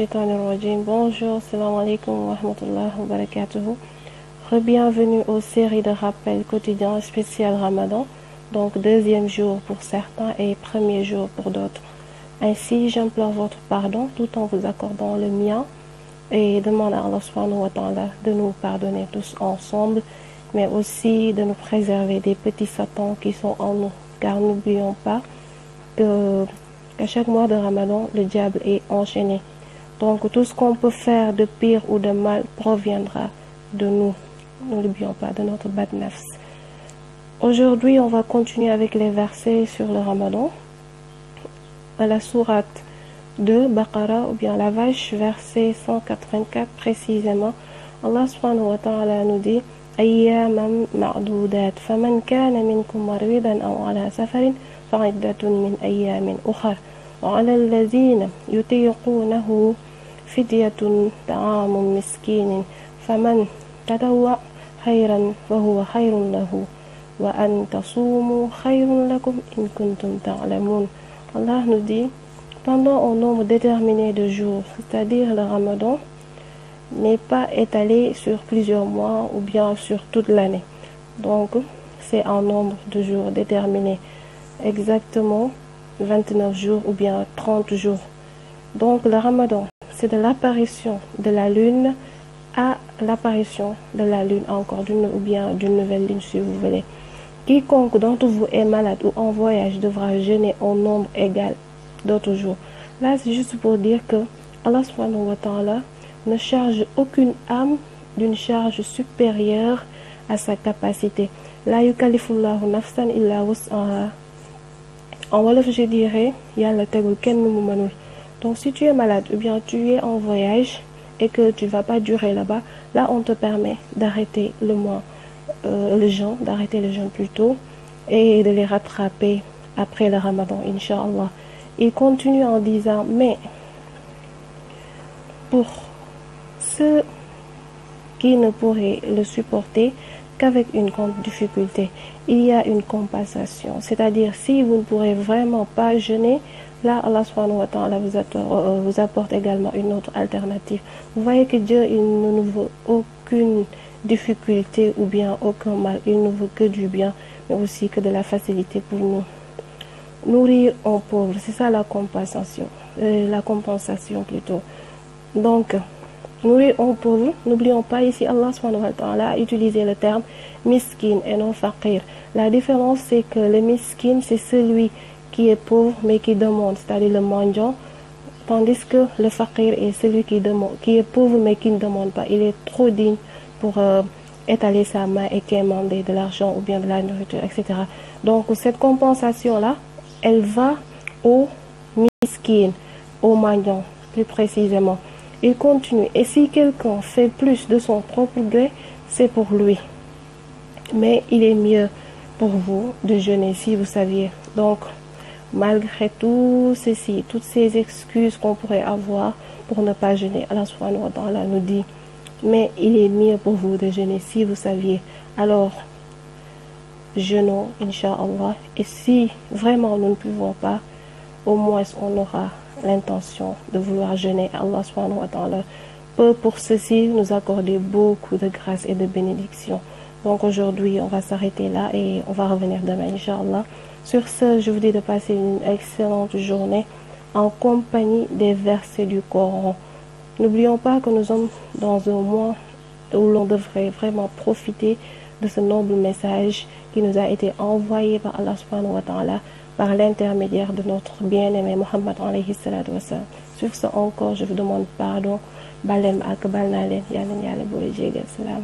Shaitanir Rajim. Bonjour, salam alaikum wa rahmatullahi wa barakatuhu. Bienvenue aux séries de rappels quotidiens spécial Ramadan, donc deuxième jour pour certains et premier jour pour d'autres. Ainsi, j'implore votre pardon tout en vous accordant le mien et demande à Allah subhanahu wa ta'ala de nous pardonner tous ensemble, mais aussi de nous préserver des petits satans qui sont en nous, car n'oublions pas qu'à chaque mois de Ramadan, le diable est enchaîné. Donc tout ce qu'on peut faire de pire ou de mal proviendra de nous. N'oublions pas de notre bad nafs. Aujourd'hui, on va continuer avec les versets sur le Ramadan. À la sourate 2, Baqara, ou bien la vache, verset 184 précisément, Allah subhanahu wa ta'ala nous dit أياما معدودات فمن كان منكم مريضا أو على سفر فعدة من أيام أخر وعلى الذين يطيقونه فدية طعام مسكين فمن تطوع خيرا فهو خير له وأن تصوموا خير لكم إن كنتم تعلمون. Allah nous dit pendant un nombre déterminé de jours, c'est-à-dire le Ramadan n'est pas étalé sur plusieurs mois ou bien sur toute l'année. Donc c'est un nombre de jours déterminé, exactement 29 jours ou bien 30 jours. Donc le Ramadan, c'est de l'apparition de la lune à l'apparition de la lune encore ou bien d'une nouvelle lune si vous voulez. Quiconque d'entre vous est malade ou en voyage devra jeûner en nombre égal d'autres jours. Là c'est juste pour dire que Allah subhanahu wa ta'ala ne charge aucune âme d'une charge supérieure à sa capacité. La yukallifullahu nafsan illa wus'aha. En wolof je dirais yàlla tegul kenn mu mënul. Donc si tu es malade ou bien tu es en voyage et que tu ne vas pas durer là-bas, là on te permet d'arrêter le jeûne plutôt et de les rattraper après le Ramadan, Inch'Allah. Il continue en disant, mais pour ceux qui ne pourraient le supporter qu'avec une grande difficulté, il y a une compensation. C'est-à-dire, si vous ne pourrez vraiment pas jeûner, là, Allah subhanahu wa ta'ala vous apporte également une autre alternative. Vous voyez que Dieu, il ne nous veut aucune difficulté ou bien aucun mal. Il ne veut que du bien, mais aussi que de la facilité pour nous. Nourrir un pauvre, c'est ça la compensation. La compensation plutôt. Donc, nourrir un pauvre, n'oublions pas ici, Allah subhanahu wa ta'ala a utilisé le terme miskin et non faqir. La différence, c'est que le miskin, c'est celui qui est pauvre mais qui demande, c'est-à-dire le mendiant, tandis que le faqir est celui qui est pauvre mais qui ne demande pas. Il est trop digne pour étaler sa main et quémander de l'argent ou bien de la nourriture, etc. Donc cette compensation-là, elle va au miskin, au mendiant, plus précisément. Il continue. Et si quelqu'un fait plus de son propre gré, c'est pour lui. Mais il est mieux pour vous de jeûner si vous saviez. Donc, malgré tout ceci, toutes ces excuses qu'on pourrait avoir pour ne pas jeûner, Allah subhanahu wa ta'ala nous dit, mais il est mieux pour vous de jeûner si vous saviez. Alors, jeûnons, Inch'Allah. Et si vraiment nous ne pouvons pas, au moins on aura l'intention de vouloir jeûner. Allah subhanahu wa ta'ala peut pour ceci nous accorder beaucoup de grâce et de bénédictions. Donc aujourd'hui, on va s'arrêter là et on va revenir demain, Inch'Allah. Sur ce, je vous dis de passer une excellente journée en compagnie des versets du Coran. N'oublions pas que nous sommes dans un mois où l'on devrait vraiment profiter de ce noble message qui nous a été envoyé par Allah subhanahu wa ta'ala par l'intermédiaire de notre bien-aimé Muhammad alayhi salatu wassalam. Sur ce encore, je vous demande pardon. Balem ak balnalen, yalen yale boole jégal salam.